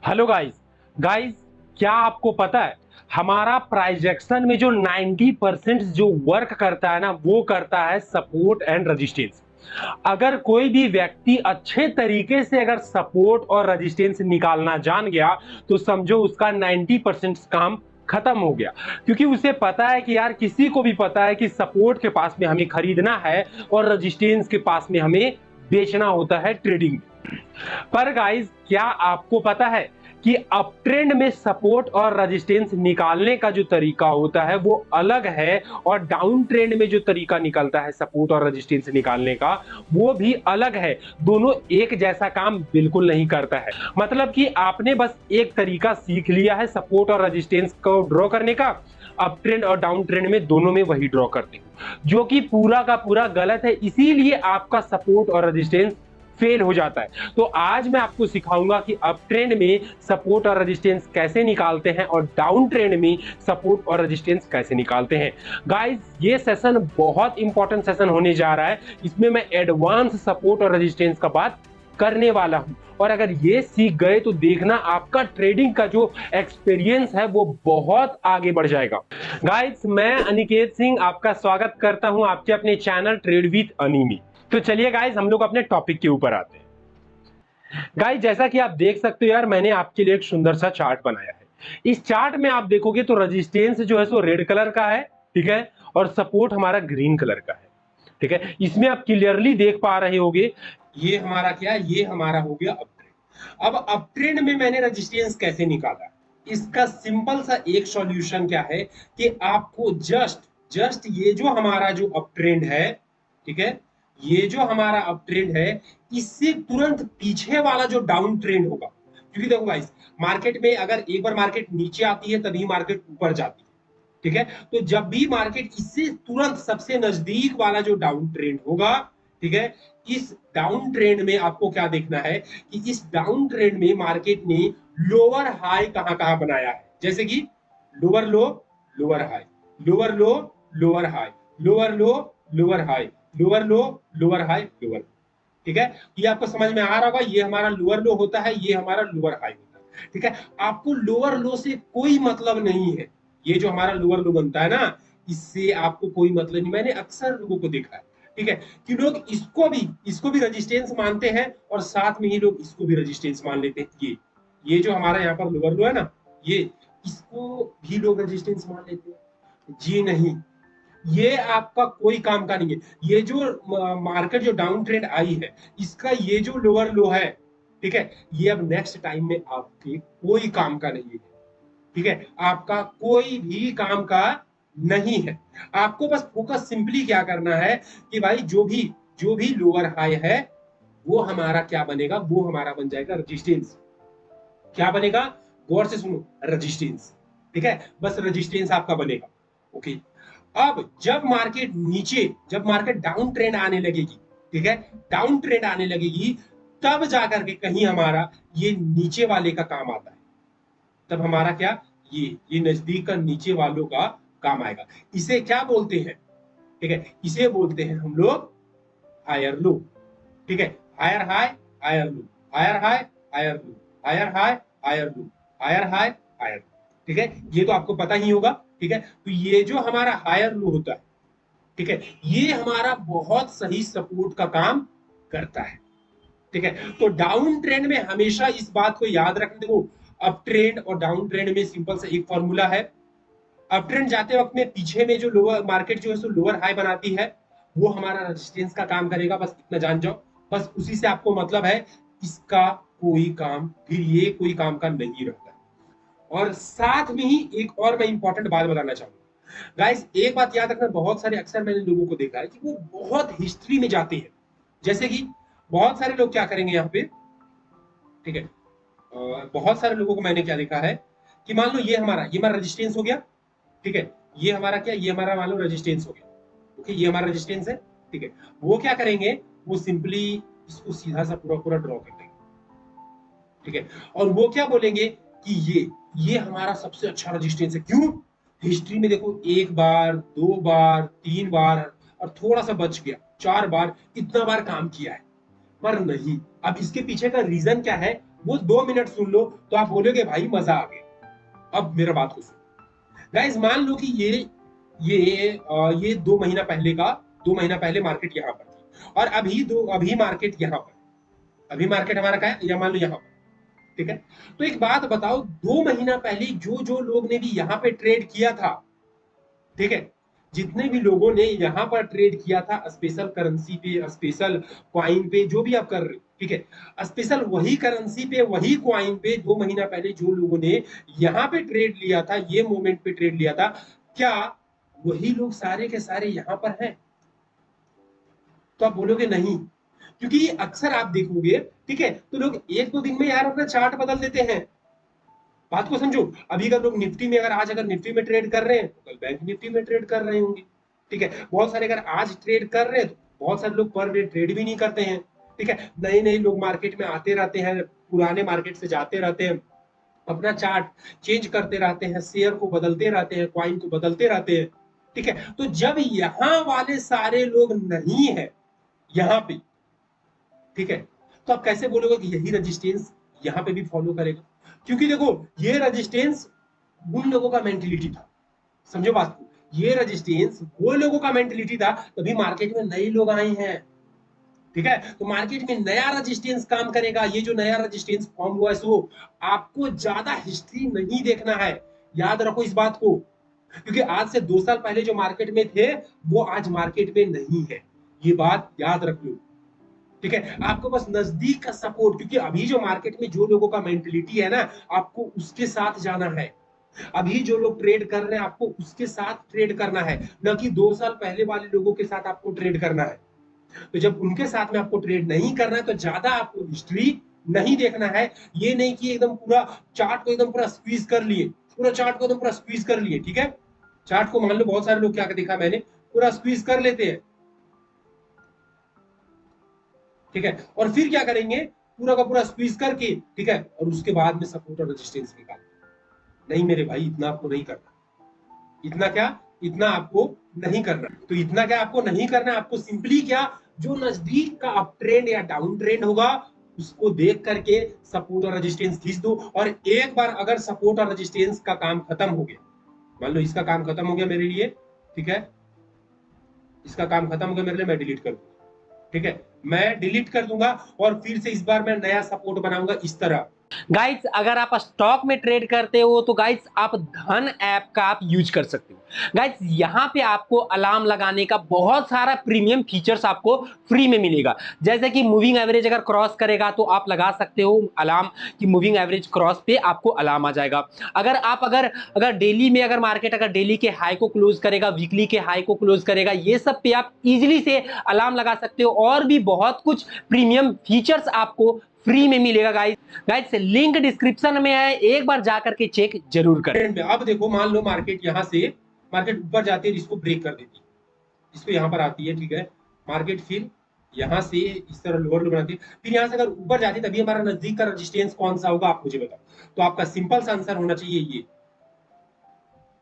Hello guys. Guys, क्या आपको पता है हमारा प्राइजेक्शन में जो 90% जो वर्क करता है ना, वो करता है सपोर्ट एंड रेजिस्टेंस। अगर कोई भी व्यक्ति अच्छे तरीके से अगर सपोर्ट और रेजिस्टेंस निकालना जान गया तो समझो उसका 90% काम खत्म हो गया। क्योंकि उसे पता है कि यार, किसी को भी पता है कि सपोर्ट के पास में हमें खरीदना है और रेजिस्टेंस के पास में हमें बेचना होता है ट्रेडिंग। पर गाइस, क्या आपको पता है कि अप ट्रेंड में सपोर्ट और रेजिस्टेंस निकालने का जो तरीका होता है वो अलग है, और डाउन ट्रेंड में जो तरीका निकलता है सपोर्ट और रेजिस्टेंस निकालने का वो भी अलग है। दोनों एक जैसा काम बिल्कुल नहीं करता है। मतलब कि आपने बस एक तरीका सीख लिया है सपोर्ट और रेजिस्टेंस को ड्रॉ करने का, अप ट्रेंड और डाउन ट्रेंड में दोनों में वही ड्रॉ करते हो, जो कि पूरा का पूरा गलत है। इसीलिए आपका सपोर्ट और रेजिस्टेंस फेल हो जाता है। तो आज मैं आपको सिखाऊंगा कि अप ट्रेंड में सपोर्ट और रेजिस्टेंस कैसे निकालते हैं और डाउन ट्रेंड में सपोर्ट और रेजिस्टेंस कैसे निकालते हैं। गाइस, ये सेशन बहुत इंपॉर्टेंट सेशन होने जा रहा है। इसमें मैं एडवांस सपोर्ट और रेजिस्टेंस का बात करने वाला हूं, और अगर ये सीख गए तो देखना आपका ट्रेडिंग का जो एक्सपीरियंस है वो बहुत आगे बढ़ जाएगा। गाइस, मैं अनिकेत सिंह आपका स्वागत करता हूं आपके अपने चैनल ट्रेड विद अनी में। तो चलिए गाइस, हम लोग अपने टॉपिक के ऊपर आते हैं। गाइस, जैसा कि आप देख सकते हो यार, मैंने आपके लिए एक सुंदर सा चार्ट बनाया है। इस चार्ट में आप देखोगे तो रेजिस्टेंस जो है सो रेड कलर का है, ठीक है, और सपोर्ट हमारा ग्रीन कलर का है, ठीक है। इसमें आप क्लियरली देख पा रहे होगे, ये हमारा क्या है, ये हमारा हो गया अप ट्रेंड। अब अप ट्रेंड में मैंने रेजिस्टेंस कैसे निकाला, इसका सिंपल सा एक सॉल्यूशन क्या है कि आपको जस्ट जस्ट ये जो हमारा जो अप ट्रेंड है, ठीक है, ये जो हमारा अप ट्रेंड है, इससे तुरंत पीछे वाला जो डाउन ट्रेंड होगा। क्योंकि देखो गाइस, मार्केट में अगर एक बार मार्केट नीचे आती है तभी मार्केट ऊपर जाती है, ठीक है। तो जब भी मार्केट इससे तुरंत सबसे नजदीक वाला जो डाउन ट्रेंड होगा, ठीक है, इस डाउन ट्रेंड में आपको क्या देखना है कि इस डाउन ट्रेंड में मार्केट ने लोअर हाई कहां कहां बनाया है, जैसे कि लोअर लो, लोअर हाई, लोअर लो, लोअर हाई, लोअर लो, लोअर हाई, लोअर लो, लोअर हाई, लोअर, ठीक है। ये आपको समझ में आ रहा होगा, ये हमारा लोअर लो होता है, ये हमारा लोअर हाई होता है, ठीक है। आपको लोअर लो से कोई मतलब नहीं है, ये जो हमारा लोअर लो बनता है ना, इससे आपको कोई मतलब नहीं। मैंने अक्सर लोगों को देखा है, ठीक है, कि लोग इसको भी रेजिस्टेंस मानते हैं और साथ में ही लोग इसको भी रेजिस्टेंस मान लेते हैं। ये जो हमारा यहाँ पर लोअर लो है ना, ये इसको भी लोग रेजिस्टेंस मान लेते हैं। जी नहीं, ये आपका कोई काम का नहीं है। ये जो मार्केट जो डाउन ट्रेंड आई है, इसका ये जो लोअर लो है, ठीक है, ये अब नेक्स्ट टाइम में आपके कोई काम का नहीं है, ठीक है, आपका कोई भी काम का नहीं है। आपको बस फोकस सिंपली क्या करना है कि भाई जो भी लोअर हाई है वो हमारा क्या बनेगा, वो हमारा बन जाएगा रेजिस्टेंस। क्या बनेगा, गौर से सुनो, रेजिस्टेंस, ठीक है, बस रेजिस्टेंस आपका बनेगा। ओके। अब जब मार्केट डाउन ट्रेंड आने लगेगी, ठीक है, डाउन ट्रेंड आने लगेगी, तब जाकर के कहीं हमारा ये नीचे वाले का काम आता है। तब हमारा क्या, ये नजदीक का नीचे वालों का काम आएगा। इसे क्या बोलते हैं, ठीक है, इसे बोलते हैं हम लोग हायर लो, ठीक है, higher high, higher low, higher high, higher low, higher high, higher low, higher high, higher, ठीक है। ये तो आपको पता ही होगा, ठीक है। तो ये जो हमारा हायर लो होता है, ठीक है, ये हमारा बहुत सही सपोर्ट का काम करता है, ठीक है। तो डाउन ट्रेंड में हमेशा इस बात को याद रखना। देखो, अप ट्रेंड और डाउन ट्रेंड में सिंपल सा एक फॉर्मूला है। अप ट्रेंड जाते वक्त में पीछे में जो लोअर मार्केट जो है सो लोअर हाई बनाती है, वो हमारा रेजिस्टेंस का काम करेगा, बस इतना जान जाओ। बस उसी से आपको मतलब है, इसका कोई काम, फिर ये कोई काम का नहीं रहता है। और साथ में ही एक और मैं इंपॉर्टेंट बात बताना चाहूंगा गाइस, एक बात याद रखना, बहुत सारे अक्सर मैंने लोगों को देखा है कि वो बहुत हिस्ट्री में जाते हैं। जैसे कि बहुत सारे लोग क्या करेंगे यहाँ पे, ठीक है, बहुत सारे लोगों को मैंने क्या देखा है कि मान लो ये हमारा रेजिस्टेंस हो गया, ठीक है, ये हमारा क्या, ये हमारा मान लो रेजिस्टेंस हो गया, ओके, ये हमारा रेजिस्टेंस है, ठीक है। वो क्या करेंगे, वो सिंपली इसको सीधा सा पूरा पूरा ड्रॉ कर देंगे, ठीक है। और वो क्या बोलेंगे कि ये हमारा सबसे अच्छा रेजिस्टेंस है। क्यों, हिस्ट्री में देखो, एक बार, दो बार, तीन बार, और थोड़ा सा बच गया, चार बार, इतना बार काम किया है। पर नहीं, अब इसके पीछे का रीजन क्या है, वो 2 मिनट सुन लो तो आप बोलोगे भाई मजा आ गया। अब मेरा बात को सुनो गाइस, मान लो कि ये 2 महीना पहले का, 2 महीना पहले मार्केट यहाँ पर थी, और अभी मार्केट यहाँ पर, अभी मार्केट हमारा क्या है, या मान लो यहाँ पर, ठीक है। तो एक बात बताओ, 2 महीना पहले जो जो लोग ने भी यहाँ पे ट्रेड किया था, ठीक है, जितने भी लोगों ने यहाँ पर ट्रेड किया था स्पेशल करेंसी पे, स्पेशल क्वाइन पे, जो भी आप कर रहे हो, ठीक है, स्पेशल वही करेंसी पे, वही क्वाइन पे 2 महीना पहले जो लोगों ने यहाँ पे ट्रेड लिया था, ये मोमेंट पे ट्रेड लिया था, क्या वही लोग सारे के सारे यहाँ पर हैं? तो आप बोलोगे नहीं, क्योंकि अक्सर आप देखोगे, ठीक है, तो लोग 1-2 दिन में यार अपना चार्ट बदल देते हैं। बात को समझो, अभी अगर लोग निफ्टी में, अगर निफ्टी में ट्रेड कर रहे हैं तो कल बैंक निफ्टी में ट्रेड कर रहे होंगे, ठीक है। बहुत सारे अगर आज ट्रेड कर रहे हैं तो बहुत सारे लोग पर डे ट्रेड भी नहीं करते हैं, ठीक है। नए नए लोग मार्केट में आते रहते हैं, पुराने मार्केट से जाते रहते हैं, अपना चार्ट चेंज करते रहते हैं, शेयर को बदलते रहते हैं, क्वाइन को बदलते रहते हैं, ठीक है। तो जब यहाँ वाले सारे लोग नहीं है यहाँ पे, ठीक है, तो आप कैसे बोलोगे कि यही रजिस्टेंस यहाँ पे भी फॉलो करेगा? क्योंकि देखो, ये रजिस्टेंस उन लोगों का मेंटेलिटी था, समझो बात को, ये रजिस्टेंस वो लोगों का मेंटेलिटी था, तभी मार्केट में नए लोग आए हैं, ठीक है। तो मार्केट में नया रजिस्टेंस काम करेगा, ये जो नया रजिस्टेंस फॉर्म हुआ है, सो आपको ज्यादा हिस्ट्री नहीं देखना है, याद रखो इस बात को, क्योंकि आज से 2 साल पहले जो मार्केट में थे वो आज मार्केट में नहीं है, ये बात याद रख लो, ठीक है। आपको बस नजदीक का सपोर्ट, क्योंकि अभी जो मार्केट में जो लोगों का मेंटेलिटी है ना, आपको उसके साथ जाना है। अभी जो लोग ट्रेड कर रहे हैं आपको उसके साथ ट्रेड करना है, न कि 2 साल पहले वाले लोगों के साथ आपको ट्रेड करना है। तो जब उनके साथ में आपको ट्रेड नहीं करना है तो ज्यादा आपको हिस्ट्री नहीं देखना है। ये नहीं कि एकदम पूरा चार्ट को एकदम पूरा स्क्वीज कर लिए, पूरा चार्ट को एकदम पूरा स्क्वीज कर लिए, ठीक है। चार्ट को मान लो बहुत सारे लोग क्या देखा मैंने, पूरा स्क्वीज कर लेते हैं, ठीक है, और फिर क्या करेंगे, पूरा का पूरा स्क्वीज करके, ठीक है, और उसके बाद में सपोर्ट और रेजिस्टेंस निकाल। नहीं मेरे भाई, इतना आपको नहीं करना, इतना क्या, इतना आपको नहीं करना। तो इतना क्या आपको नहीं करना, आपको सिंपली क्या, जो नजदीक का अप ट्रेंड या डाउन ट्रेंड होगा उसको देख करके सपोर्ट और रेजिस्टेंस खींच दो। और एक बार अगर सपोर्ट और रेजिस्टेंस का काम खत्म हो गया, मान लो इसका काम खत्म हो गया मेरे लिए, ठीक है, इसका काम खत्म हो गया मेरे लिए, मैं डिलीट कर दूंगा, ठीक है, मैं डिलीट कर दूंगा, और फिर से इस बार मैं नया सपोर्ट बनाऊंगा इस तरह। गाइस अगर आप स्टॉक में ट्रेड करते हो तो गाइस आप धन ऐप का आप यूज कर सकते हो। गाइस यहां पे आपको अलार्म लगाने का बहुत सारा प्रीमियम फीचर्स आपको फ्री में मिलेगा, जैसे कि मूविंग एवरेज अगर क्रॉस करेगा तो आप लगा सकते हो अलार्म कि मूविंग एवरेज क्रॉस पे आपको अलार्म आ जाएगा। अगर डेली में अगर मार्केट अगर डेली के हाई को क्लोज करेगा, वीकली के हाई को क्लोज करेगा, ये सब पे आप इजीली से अलार्म लगा सकते हो, और भी बहुत कुछ प्रीमियम फीचर्स आपको फ्री में मिलेगा। गाइस लिंक डिस्क्रिप्शन में है, एक बार जाकर के चेक जरूर करें। अब देखो, मान लो मार्केट यहां से, मार्केट ऊपर जाती है, इसको ब्रेक कर देती है, इसको यहां पर आती है, ठीक है, मार्केट फिर यहां से इस तरह लोअर लो बनाती है, फिर यहां से अगर ऊपर जाती है, तभी हमारा नजदीक का रेजिस्टेंस कौन सा होगा आप मुझे बताओ। तो आपका सिंपल सा आंसर होना चाहिए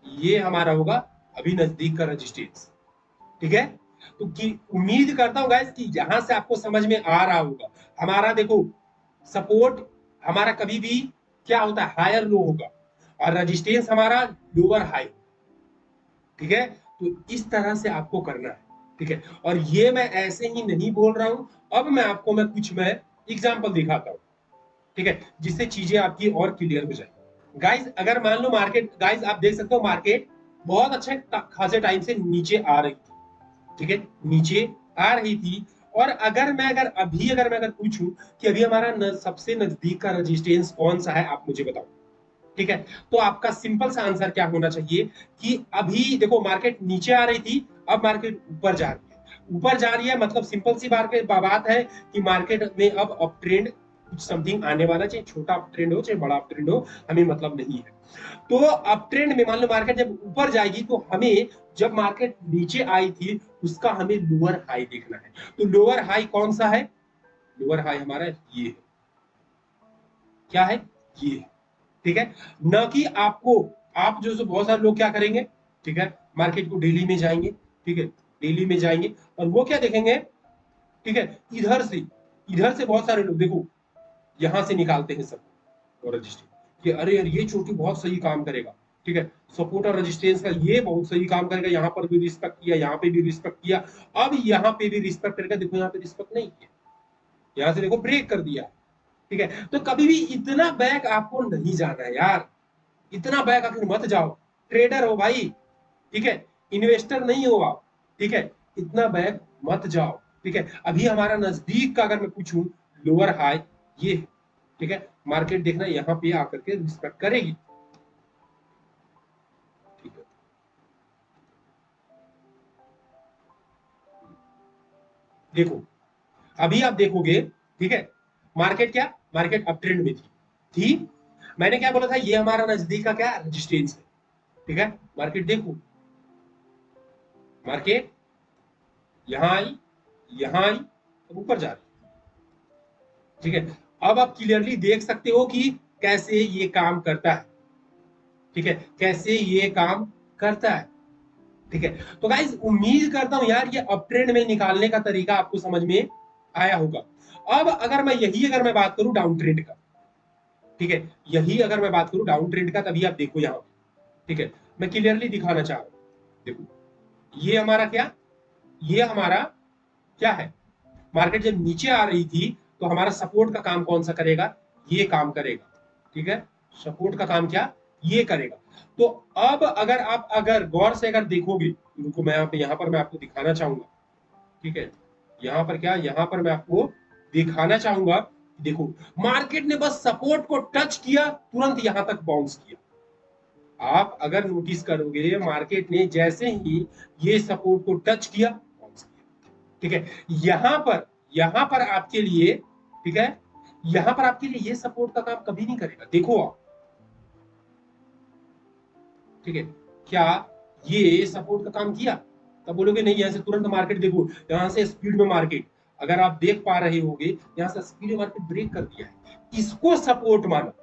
ये हमारा होगा अभी नजदीक का रेजिस्टेंस, ठीक है। तो उम्मीद करता हूं गाइस कि यहां से आपको समझ में आ रहा होगा। हमारा देखो सपोर्ट हमारा कभी भी क्या होता है, हायर लो होगा, और रेजिस्टेंस हमारा लोअर हाई, ठीक है। तो इस तरह से आपको करना है, ठीक है। और ये मैं ऐसे ही नहीं बोल रहा हूं, अब मैं आपको मैं एग्जांपल दिखाता हूं, ठीक है, जिससे चीजें आपकी और क्लियर हो जाए। गाइस अगर मान लो मार्केट, गाइस आप देख सकते हो मार्केट बहुत अच्छे खासे टाइम से नीचे आ रही थी, ठीक है, नीचे आ रही थी, और अगर मैं पूछूं कि अभी हमारा सबसे नजदीक का रेजिस्टेंस कौन सा है, आप मुझे बताओ, ठीक है। तो आपका सिंपल सा आंसर क्या होना चाहिए कि अभी देखो मार्केट नीचे आ रही थी, अब मार्केट ऊपर जा रही है, ऊपर जा रही है, मतलब सिंपल सी बात है कि मार्केट में अब अप ट्रेंड कुछ समथिंग आने वाला, चाहे छोटा अप ट्रेंड हो चाहे बड़ा अप ट्रेंड हो, हमें मतलब नहीं है। तो अप ट्रेंड में मान लो मार्केट जब ऊपर जाएगी, तो हमें जब मार्केट नीचे आई थी उसका हमें लोअर हाई देखना है। तो लोअर हाई कौन सा है, लोअर हाई हमारा ये है, क्या है, ये है, ठीक है। न कि आपको, आप जो बहुत सारे लोग क्या करेंगे, ठीक है, मार्केट को डेली में जाएंगे, ठीक है, डेली में जाएंगे, और वो क्या देखेंगे, ठीक है, इधर से बहुत सारे लोग देखो, यहां से निकालते हैं सपोर्ट और रेजिस्टेंस कि अरे यार ये चोटी बहुत सही काम करेगा, ठीक है, सपोर्ट और रेजिस्टेंस का ये बहुत सही काम करेगा, यहाँ पर भी रिस्पेक्ट किया, यहाँ पे भी रिस्पेक्ट किया, अब यहाँ पे भी रिस्पेक्ट करेगा, देखो यहाँ पे रिस्पेक्ट नहीं किया, यहाँ से देखो ब्रेक कर दिया, ठीक है। तो कभी भी इतना बैक आपको नहीं जाना है यार, इतना बैक आखिर मत जाओ, ट्रेडर हो भाई, ठीक है, इन्वेस्टर नहीं हो आप, ठीक है, इतना बैक मत जाओ, ठीक है। अभी हमारा नजदीक का अगर मैं पूछूं लोअर हाई ये, ठीक है, मार्केट देखना यहाँ पे आकर के रिस्पेक्ट करेगी, ठीक है। देखो अभी आप देखोगे, ठीक है, मार्केट क्या, मार्केट अप ट्रेंड में थी, मैंने क्या बोला था, ये हमारा नजदीक का क्या रेजिस्टेंस है, ठीक है। मार्केट देखो, मार्केट यहां आई, यहां आई, अब ऊपर जा रही, ठीक है। अब आप क्लियरली देख सकते हो कि कैसे ये काम करता है, ठीक है, कैसे ये काम करता है, ठीक है। तो गाइस उम्मीद करता हूं यार ये अप ट्रेंड में निकालने का तरीका आपको समझ में आया होगा। अब अगर मैं बात करूं डाउन ट्रेंड का, ठीक है, यही अगर मैं बात करूं डाउन ट्रेंड का, तभी आप देखो यहां, ठीक है, मैं क्लियरली दिखाना चाह रहा हूं, देखो ये हमारा क्या, ये हमारा क्या है, मार्केट जब नीचे आ रही थी तो हमारा सपोर्ट का काम कौन सा करेगा, ये काम करेगा, ठीक है, सपोर्ट का काम क्या ये करेगा। तो अब अगर गौर से अगर देखोगे, रुको मैं यहाँ पर मैं आपको दिखाना चाहूंगा, ठीक है, यहाँ पर क्या, यहाँ पर मैं आपको दिखाना चाहूंगा, देखो मार्केट ने बस सपोर्ट को टच किया, तुरंत यहां तक बाउंस किया। आप अगर नोटिस करोगे मार्केट ने जैसे ही ये सपोर्ट को टच किया, बाउंस किया, ठीक है। यहां पर आपके लिए, ठीक है, यहां पर आपके लिए ये सपोर्ट का काम कभी नहीं करेगा, देखो आप, ठीक है, क्या ये सपोर्ट का काम किया, तब बोलोगे नहीं, यहां से तुरंत मार्केट देखो, यहां से स्पीड में मार्केट, अगर आप देख पा रहे होगे यहां से स्पीड में मार्केट ब्रेक कर दिया है, इसको सपोर्ट माना,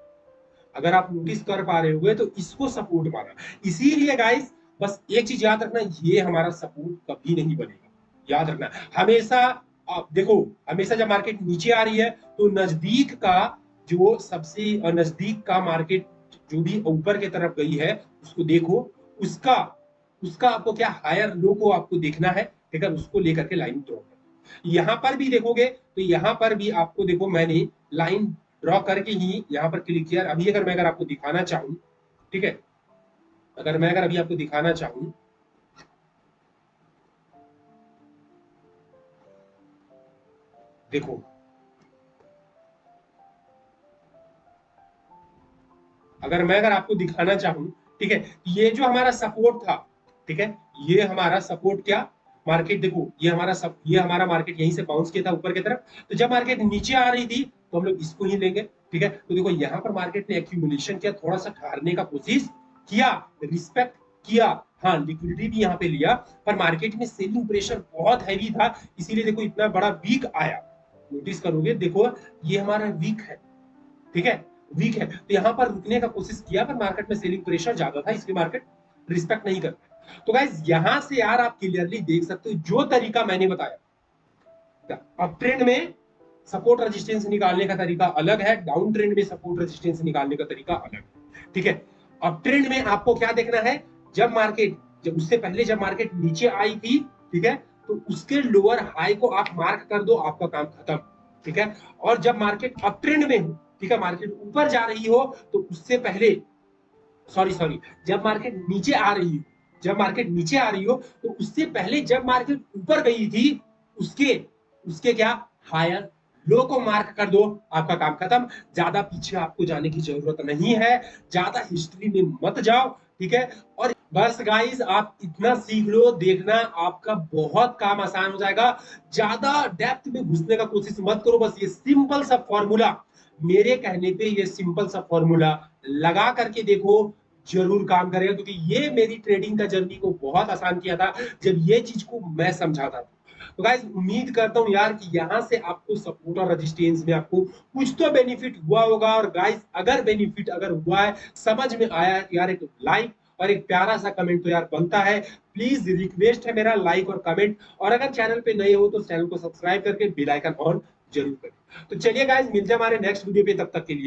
अगर आप नोटिस कर पा रहे होगे तो इसको सपोर्ट माना। इसीलिए गाइस बस एक चीज याद रखना, ये हमारा सपोर्ट कभी नहीं बनेगा, याद रखना हमेशा। आप देखो हमेशा जब मार्केट नीचे आ रही है तो नजदीक का, जो सबसे नजदीक का मार्केट जो भी ऊपर की तरफ गई है उसको देखो, उसका उसका आपको क्या हायर लो को आपको देखना है, ठीक है, उसको लेकर के लाइन ड्रॉ करना। यहाँ पर भी देखोगे तो यहाँ पर भी आपको देखो मैंने लाइन ड्रॉ करके ही यहाँ पर क्लिक किया। अभी अगर आपको दिखाना चाहूं, ठीक है, अगर अभी आपको दिखाना चाहूं, देखो अगर आपको दिखाना चाहूं, ठीक है, ये जो हमारा सपोर्ट था, ठीक है, ये हमारा सपोर्ट क्या, मार्केट देखो ये हमारा मार्केट यहीं से बाउंस किया था ऊपर की तरफ, तो जब मार्केट नीचे आ रही थी तो हम लोग इसको ही लेंगे, ठीक है। तो देखो यहाँ पर मार्केट ने एक्यूमुलेशन किया, थोड़ा सा ठहरने का कोशिश किया, रिस्पेक्ट किया, हाँ लिक्विडिटी भी यहाँ पे लिया, पर मार्केट में सेलिंग प्रेशर बहुत हैवी था, इसीलिए देखो इतना बड़ा वीक आया। नोटिस करोगे देखो ये हमारा वीक है, ठीक है, वीक है, तो यहां पर रुकने का कोशिश किया, पर मार्केट में सेलिंग प्रेशर ज्यादा था, इसलिए मार्केट रिस्पेक्ट नहीं करता। तो गाइस यहां से यार आप क्लियरली देख सकते हो जो तरीका मैंने बताया, अप ट्रेंड में सपोर्ट रेजिस्टेंस निकालने का तरीका अलग है, डाउन ट्रेंड में सपोर्ट रेजिस्टेंस निकालने का तरीका अलग है, ठीक है। अप ट्रेंड में आपको क्या देखना है, जब उससे पहले जब मार्केट नीचे आई थी, ठीक है, तो उसके लोअर हाई को आप मार्क कर दो, आपका काम खत्म, ठीक है। और जब मार्केट अप ट्रेंड में हो, ठीक है, मार्केट ऊपर जा रही हो तो उससे पहले, सॉरी, जब मार्केट नीचे आ रही हो तो उससे पहले जब मार्केट ऊपर गई थी, उसके उसके क्या हायर लो को मार्क कर दो, आपका काम खत्म। ज्यादा पीछे आपको जाने की जरूरत नहीं है, ज्यादा हिस्ट्री में मत जाओ, ठीक है। और बस गाइस आप इतना सीख लो, देखना आपका बहुत काम आसान हो जाएगा, ज्यादा डेप्थ में घुसने का कोशिश मत करो, बस ये सिंपल सा फॉर्मूला, मेरे कहने पे ये सिंपल सा फॉर्मूला लगा करके देखो, जरूर काम करेगा, क्योंकि ये मेरी ट्रेडिंग का जर्नी को बहुत आसान किया था जब ये चीज को मैं समझाता था। तो गाइस उम्मीद करता हूं यार कि यहां से आपको सपोर्ट और रेजिस्टेंस में आपको कुछ तो बेनिफिट हुआ होगा। और गाइस अगर बेनिफिट अगर हुआ है, समझ में आया है, यार एक लाइक और एक प्यारा सा कमेंट तो यार बनता है। प्लीज रिक्वेस्ट है मेरा, लाइक और कमेंट, और अगर चैनल पे नए हो तो चैनल को सब्सक्राइब करके बेल आइकन ऑन जरूर करें। तो चलिए गाइस, मिलते हैं हमारे नेक्स्ट वीडियो पे, तब तक के लिए